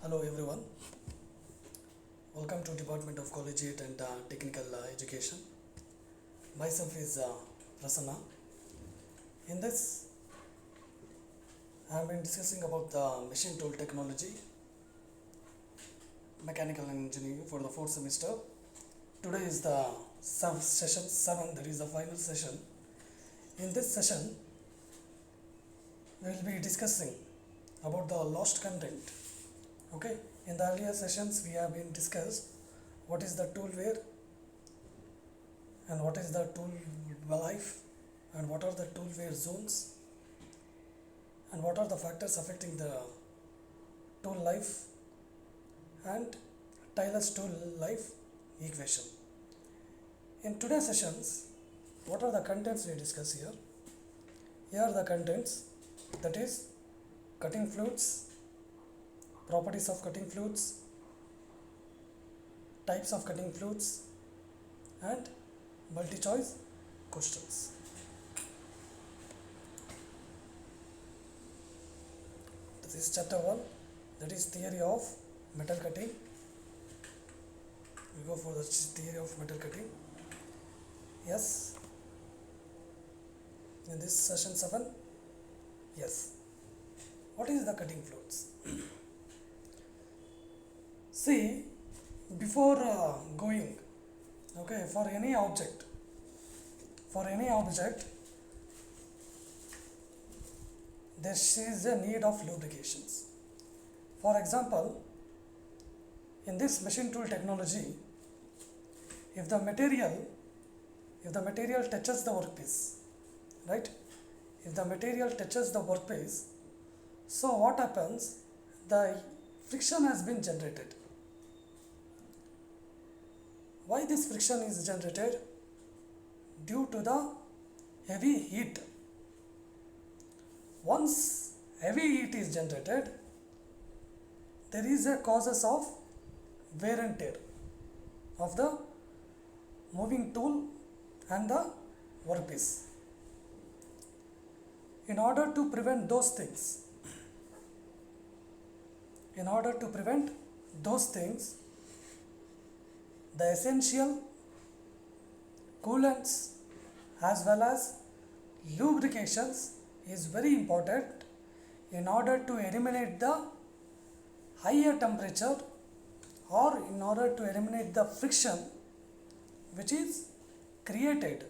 Hello everyone, welcome to Department of Collegiate and Technical Education. Myself is Prasanna. In this, I have been discussing about the machine tool technology, mechanical and engineering for the fourth semester. Today is the session 7, that is the final session. In this session, we will be discussing about the lost content. Okay, in the earlier sessions we have been discussed what is the toolware and what is the tool life and what are the toolware zones and what are the factors affecting the tool life and Taylor's tool life equation. In today's sessions, what are the contents we discuss here? Here are the contents, that is cutting fluids, properties of cutting fluids, types of cutting fluids, and multi-choice questions. This is chapter 1, that is theory of metal cutting. We go for the theory of metal cutting. Yes. In this session 7, yes. What is the cutting fluids? See, before going, okay, for any object, there is a need of lubrications. For example, in this machine tool technology, if the material touches the workpiece, right? If the material touches the workpiece, so what happens? The friction has been generated. Why this friction is generated? Due to the heavy heat. Once heavy heat is generated, there is a causes of wear and tear of the moving tool and the workpiece. In order to prevent those things, the essential coolants as well as lubrications is very important in order to eliminate the higher temperature or in order to eliminate the friction which is created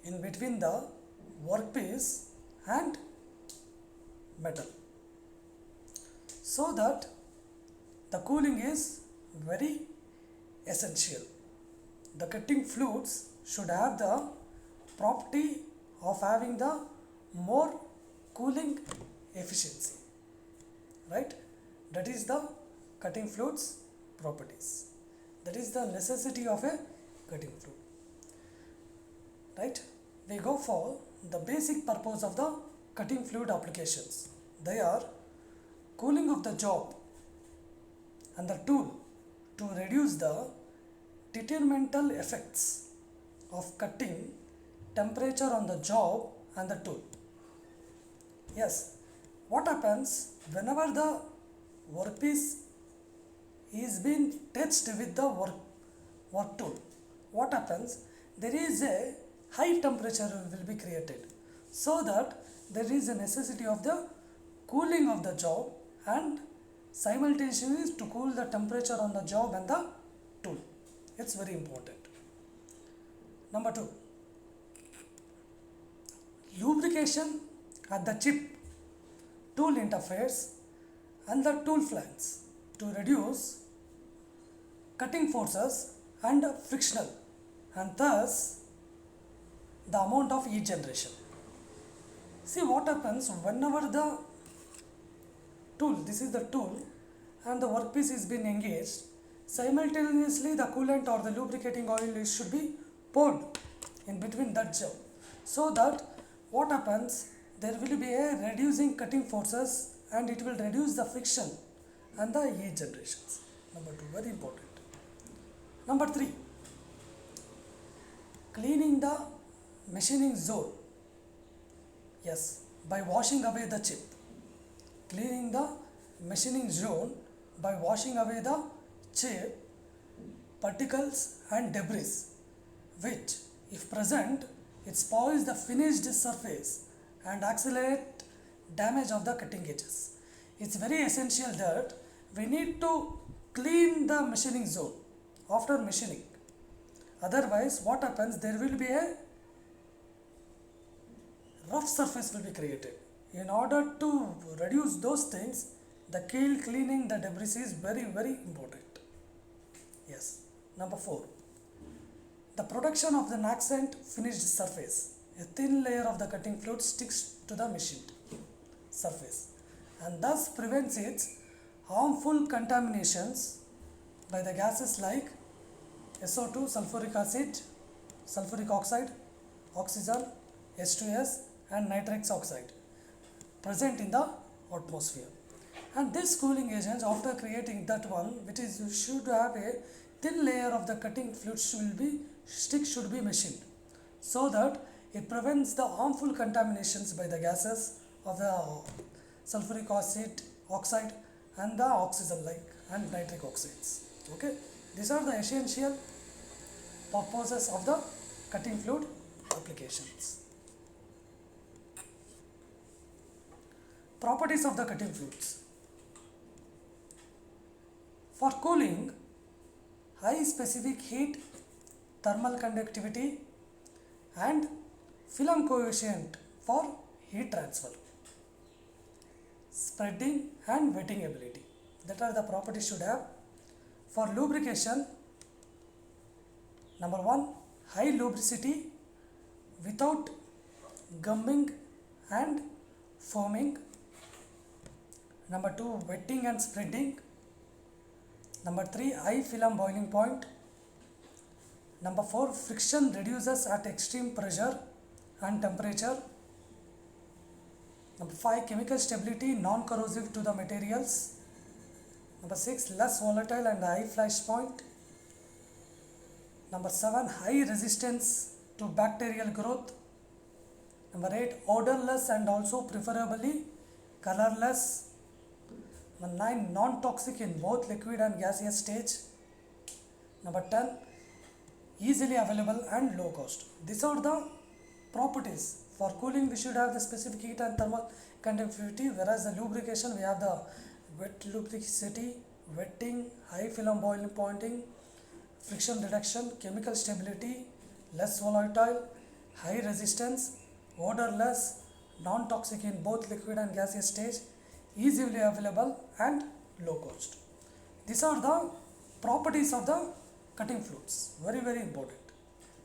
in between the workpiece and metal, so that the cooling is very essential. The cutting fluids should have the property of having the more cooling efficiency, right? That is the cutting fluids properties. That is the necessity of a cutting fluid, right? We go for the basic purpose of the cutting fluid applications. They are cooling of the job and the tool to reduce the detrimental effects of cutting, temperature on the job and the tool. Yes, what happens whenever the workpiece is being touched with the work tool? What happens? There is a high temperature will be created, so that there is a necessity of the cooling of the job and simultaneously to cool the temperature on the job and the tool. It's very important. Number 2, lubrication at the chip, tool interface and the tool flange to reduce cutting forces and frictional and thus the amount of heat generation. See what happens whenever the tool, this is the tool and the workpiece is being engaged, simultaneously the coolant or the lubricating oil should be poured in between that job, so that what happens, there will be a reducing cutting forces and it will reduce the friction and the heat generations. Number 2, very important. Number 3, cleaning the machining zone. Yes, by washing away the chip, cleaning the machining zone by washing away the chip, particles and debris which, if present, it spoils the finished surface and accelerate damage of the cutting edges. It's very essential that we need to clean the machining zone after machining. Otherwise, what happens? There will be a rough surface will be created. In order to reduce those things, the cleaning the debris is very, very important. Yes. Number 4. The production of the nascent finished surface. A thin layer of the cutting fluid sticks to the machined surface and thus prevents its harmful contaminations by the gases like SO2, sulfuric acid, sulfuric oxide, oxygen, H2S and nitrous oxide present in the atmosphere. And this cooling agent, after creating that one, which is you should have a thin layer of the cutting fluid should be machined so that it prevents the harmful contaminations by the gases of the sulfuric acid, oxide and the oxygen like and nitric oxides. Okay, these are the essential purposes of the cutting fluid applications. Properties of the cutting fluids. For cooling, high specific heat, thermal conductivity and film coefficient for heat transfer, spreading and wetting ability. That are the properties should have. For lubrication, number 1, high lubricity without gumming and foaming. Number 2, wetting and spreading. Number 3, high film boiling point. Number 4, friction reduces at extreme pressure and temperature. Number 5, chemical stability, non-corrosive to the materials. Number 6, less volatile and high flash point. Number 7, high resistance to bacterial growth. Number 8, odorless and also preferably colorless. Number 9, non-toxic in both liquid and gaseous stage. Number 10, easily available and low cost. These are the properties. For cooling, we should have the specific heat and thermal conductivity, whereas the lubrication, we have the wet lubricity, wetting, high film boiling pointing, friction reduction, chemical stability, less volatile, high resistance, odorless, non-toxic in both liquid and gaseous stage, easily available and low cost. These are the properties of the cutting fluids. Very, very important.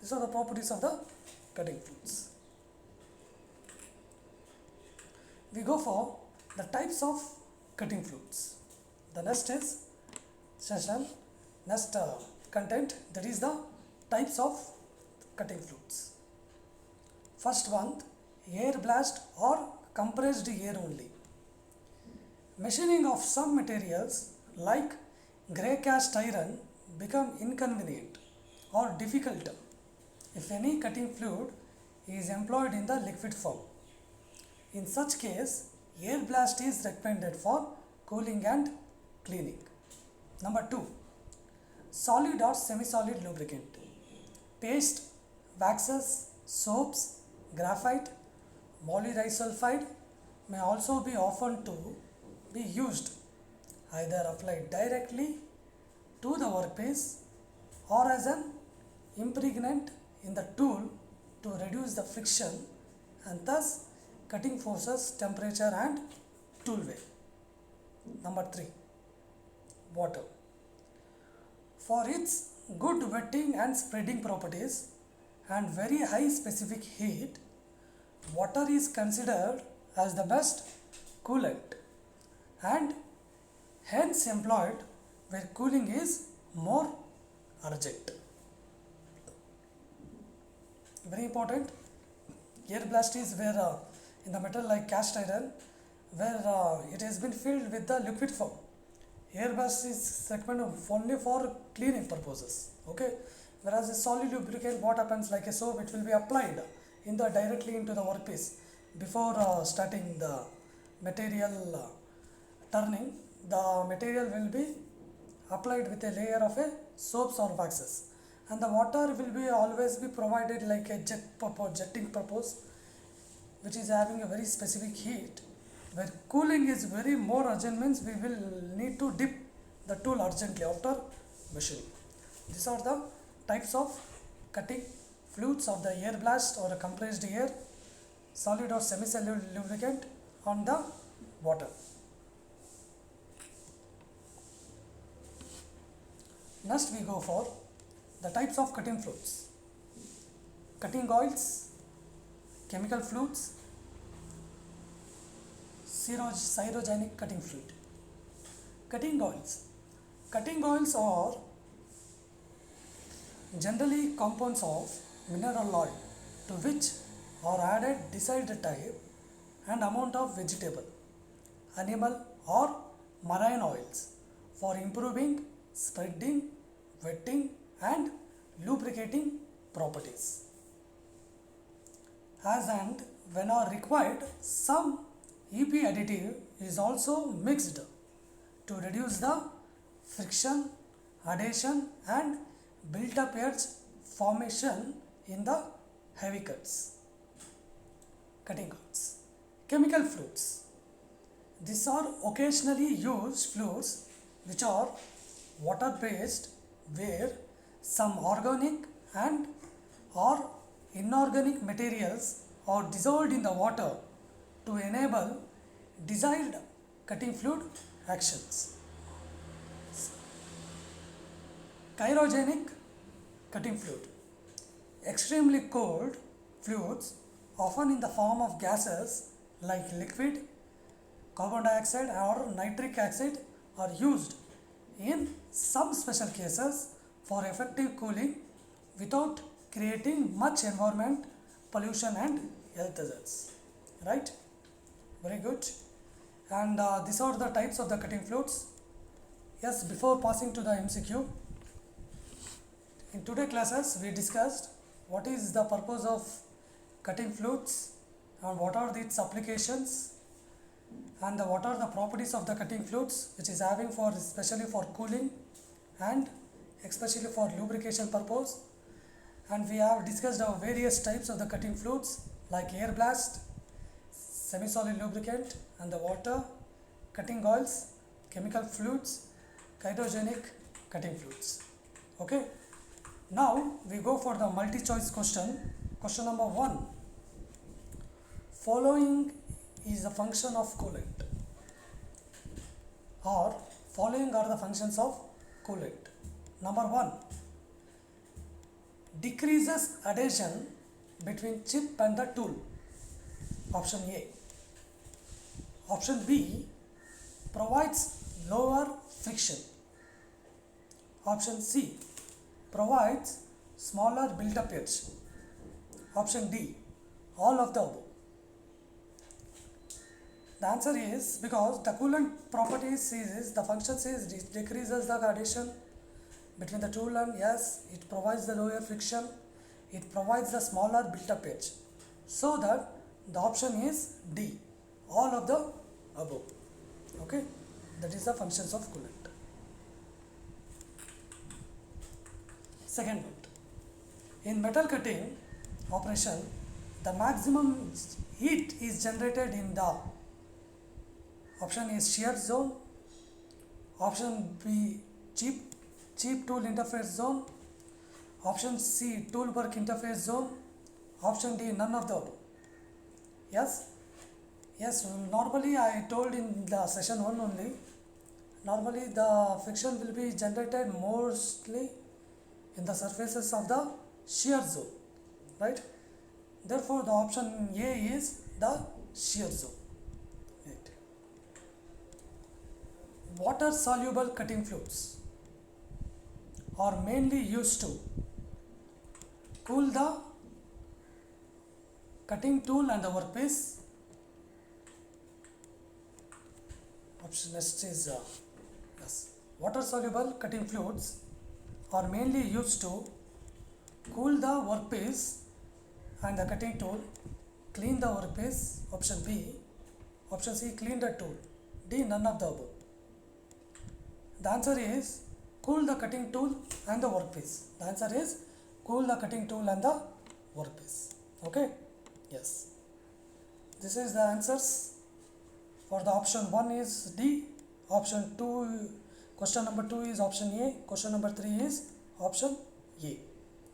These are the properties of the cutting fluids. We go for the types of cutting fluids. The next is content, that is the types of cutting fluids. First one, air blast or compressed air only. Machining of some materials like grey cast iron become inconvenient or difficult if any cutting fluid is employed in the liquid form. In such case, air blast is recommended for cooling and cleaning. Number 2, solid or semi-solid lubricant. Paste, waxes, soaps, graphite, molybdisulfide may also be often to be used, either applied directly to the workpiece or as an impregnant in the tool to reduce the friction and thus cutting forces, temperature and tool weight. Number 3, water. For its good wetting and spreading properties and very high specific heat, water is considered as the best coolant and hence employed where cooling is more urgent. Very important. Air blast is where in the metal like cast iron, where it has been filled with the liquid form. Air blast is recommended only for cleaning purposes. Okay, whereas a solid lubricant, what happens like a soap, it will be applied directly into the workpiece before starting the material turning. the material will be applied with a layer of a soaps or waxes, and the water will be always be provided like a jetting purpose, which is having a very specific heat. Where cooling is very more urgent means we will need to dip the tool urgently after machining. These are the types of cutting fluids of the air blast or a compressed air, solid or semi-solid lubricant on the water. Next we go for the types of cutting fluids. Cutting oils, chemical fluids, cyrogenic cutting fluid. Cutting oils. Cutting oils are generally compounds of mineral oil to which are added desired type and amount of vegetable, animal or marine oils for improving, spreading, wetting and lubricating properties. As and when are required, some EP additive is also mixed to reduce the friction, adhesion and built-up edge formation in the heavy cuts. Cutting oils. Chemical fluids. These are occasionally used fluids which are water-based, where some organic and or inorganic materials are dissolved in the water to enable desired cutting fluid actions. Cryogenic cutting fluid. Extremely cold fluids, often in the form of gases like liquid, carbon dioxide or nitric acid, are used in some special cases for effective cooling without creating much environment pollution and health hazards. Right? Very good. And these are the types of the cutting fluids. Yes, before passing to the MCQ, in today's classes we discussed what is the purpose of cutting fluids and what are its applications, and what are the properties of the cutting fluids which is having for especially for cooling and especially for lubrication purpose. And we have discussed our various types of the cutting fluids like air blast, semi-solid lubricant and the water, cutting oils, chemical fluids, cryogenic cutting fluids. Okay. Now we go for the multi-choice question. Question number 1. Following is a function of coolant, or following are the functions of coolant. Number 1. Decreases adhesion between chip and the tool. Option A. Option B. Provides lower friction. Option C. Provides smaller built-up edge. Option D. All of the above. The answer is because the coolant properties is the function says decreases the adhesion between the tool and yes, it provides the lower friction, it provides the smaller built-up edge. So that the option is D. All of the above. Okay, that is the functions of coolant. Second one. In metal cutting operation, the maximum heat is generated in the option A shear zone, option B chip tool interface zone, option C tool work interface zone, option D none of the above. Yes, normally I told in the session 1 only, normally the friction will be generated mostly in the surfaces of the shear zone, right? Therefore the option A is the shear zone. Right. Water soluble cutting fluids are mainly used to cool the cutting tool and the workpiece. Option next is yes. Water soluble cutting fluids are mainly used to cool the workpiece and the cutting tool, clean the workpiece. Option B. Option C, clean the tool. D, none of the above. The answer is cool the cutting tool and the workpiece. The answer is cool the cutting tool and the workpiece. Okay? Yes. This is the answers for the option 1 is D, option 2, question number 2 is option A, question number 3 is option A.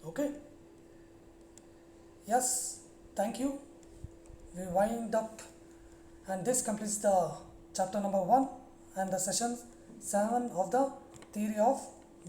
Okay? Yes, thank you. We wind up, and this completes the chapter number 1 and the session 7 of the theory of